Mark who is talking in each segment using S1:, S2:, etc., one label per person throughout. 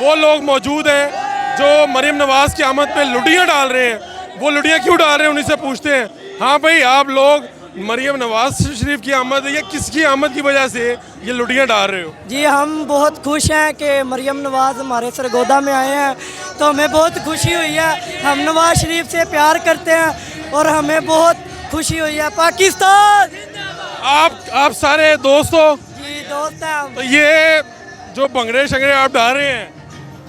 S1: वो लोग मौजूद हैं जो मरीम नवाज की आमद पे लुटियाँ डाल रहे हैं। वो लुटियाँ क्यों डाल रहे हैं उन्हीं से पूछते हैं। हाँ भाई, आप लोग मरीम नवाज शरीफ की आमद या किसकी आमद की वजह से ये लुटियाँ डाल रहे हो?
S2: जी हम बहुत खुश हैं कि मरियम नवाज हमारे सरगोदा में आए हैं, तो हमें बहुत खुशी हुई है। हम नवाज शरीफ से प्यार करते हैं और हमें बहुत खुशी हुई है। पाकिस्तान
S1: आप सारे दोस्त हो?
S2: जी दोस्त हैं हम।
S1: तो ये जो भंगड़े शंगड़े आप डाल रहे हैं,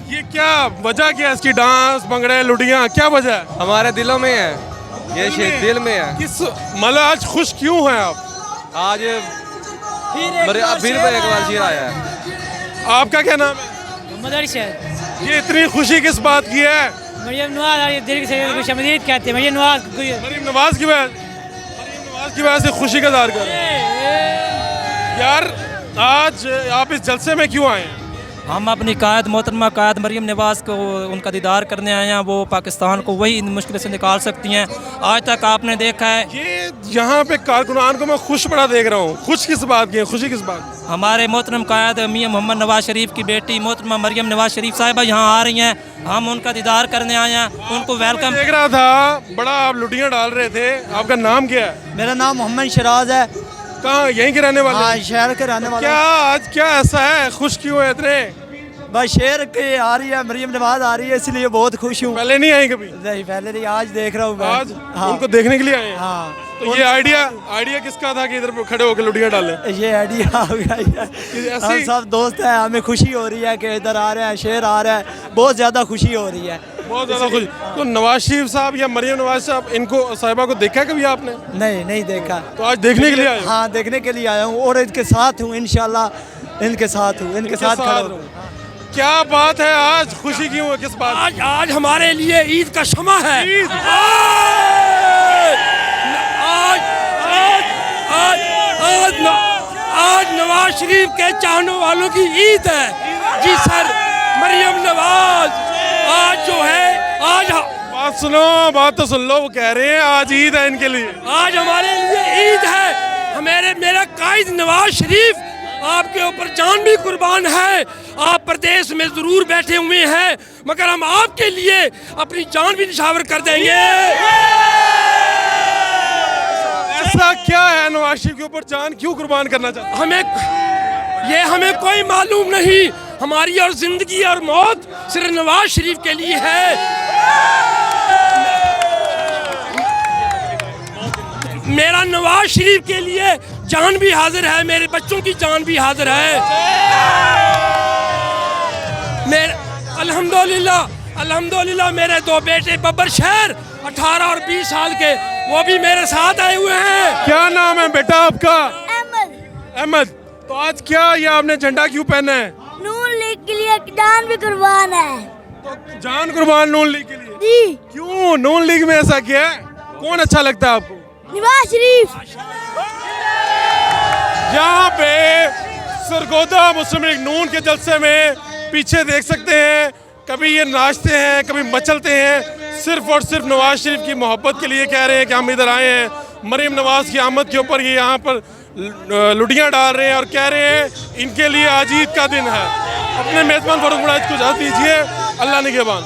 S1: ये क्या वजह क्या है इसकी? डांस भंगड़े लुटियाँ क्या वजह है?
S3: हमारे दिलों में है, ये दिल में है।
S1: किस मतलब आज खुश क्यों हैं आप?
S3: आज फिर एक बार शेर आया है।
S1: आपका क्या नाम है? ये इतनी खुशी किस बात की है?
S4: मरियम नवाज दिल से खुशमदीद कहते हैं। मरियम नवाज
S1: मरीम नवाज की वजह से खुशी का इज़हार कर रहे हैं। यार आज आप इस जलसे में क्यों आए हैं?
S4: हम अपनी कायद मोहतरमा कायद मरियम नवाज को उनका दीदार करने आए हैं। वो पाकिस्तान को वही इन मुश्किल से निकाल सकती हैं। आज तक आपने देखा है
S1: ये यहाँ पे कारकुनान को मैं खुश बड़ा देख रहा हूँ। खुश किस बात की है? खुशी किस बात की?
S4: हमारे मोहतरम कायद मियां मोहम्मद नवाज शरीफ की बेटी मोहतरमा मरियम नवाज शरीफ साहिबा यहाँ आ रही हैं। हम उनका दीदार करने आए हैं, उनको वेलकम।
S1: देख रहा था बड़ा आप लुटियाँ डाल रहे थे। आपका नाम क्या है?
S2: मेरा नाम मोहम्मद शराज है।
S1: कहाँ, यहीं के रहने वाले?
S2: हाँ, शहर के रहने वाला।
S1: क्या आज क्या ऐसा है, खुश क्यों है इतने?
S2: बस शेर के आ रही है, मरियम नवाज आ रही है, इसलिए बहुत खुश हूँ।
S1: पहले नहीं आई कभी?
S2: नहीं पहले नहीं, आज देख रहा हूँ मैं।
S1: आज
S2: हाँ।
S1: उनको देखने के लिए आए हैं?
S2: हाँ।
S1: तो ये आइडिया किसका था कि इधर पे खड़े होकर लुटियाँ डालें?
S2: ये आइडिया आ गया है।
S1: ऐसे
S2: हम
S1: ही?
S2: सब दोस्त हैं, हमें खुशी हो रही है कि इधर आ रहे हैं, शेर आ रहा है, बहुत ज़्यादा खुशी हो रही है।
S1: बहुत ज़्यादा खुश। तो नवाज शरीफ साहब या मरियम नवाज साहब इनको साहिबा को देखा कभी आपने?
S2: नहीं देखा।
S1: तो आज देखने के लिए आए?
S2: हाँ, देखने के लिए आया हूँ और इनके साथ हूँ, इंशाल्लाह इनके साथ हूँ, इनके साथ खड़ा हूँ।
S1: क्या बात है, आज खुशी क्यों है, किस बात?
S5: आज हमारे लिए ईद का शमा है।
S1: ईद।
S5: आज नवाज शरीफ के चाहने वालों की ईद है। जी सर, मरियम नवाज आज जो है, आज
S1: बात तो सुन लो। वो कह रहे हैं आज ईद है इनके लिए।
S5: आज हमारे लिए ईद है। मेरा कायद नवाज शरीफ आपके ऊपर जान भी कुर्बान है। आप प्रदेश में जरूर बैठे हुए हैं, मगर हम आपके लिए अपनी जान भी निछावर कर देंगे।
S1: ऐसा क्या है नवाज शरीफ के ऊपर जान क्यों कुर्बान करना चाहते हैं?
S5: हमें कोई मालूम नहीं। हमारी और जिंदगी और मौत सिर्फ नवाज शरीफ के लिए है। मेरा नवाज शरीफ के लिए जान भी हाजिर है, मेरे बच्चों की जान भी हाजिर है। अल्हम्दुलिल्लाह मेरे दो बेटे बब्बर शहर 18 और 20 साल के, वो भी मेरे साथ आए हुए हैं।
S1: क्या नाम है बेटा आपका?
S6: अहमद।
S1: अहमद। तो आज क्या ये आपने झंडा क्यों पहना है?
S6: नून लीग के लिए जान भी कुर्बान है।
S1: तो जान कुर्बान नून लीग के लिए?
S6: जी।
S1: क्यों नून लीग में ऐसा क्या है? कौन अच्छा लगता है आपको?
S6: नवाज शरीफ।
S1: यहाँ पे सरगोदा मुस्लिम लीग नून के जलसे में पीछे देख सकते हैं, कभी ये नाचते हैं, कभी मचलते हैं, सिर्फ और सिर्फ नवाज शरीफ की मोहब्बत के लिए कह रहे हैं कि हम इधर आए हैं। मरीम नवाज की आमद के ऊपर ये यहाँ पर लुटियाँ डाल रहे हैं और कह रहे हैं इनके लिए आज ईद का दिन है। अपने मेज़बान फारूक मुराद को इजाज़त दीजिए। अल्लाह निगहबान।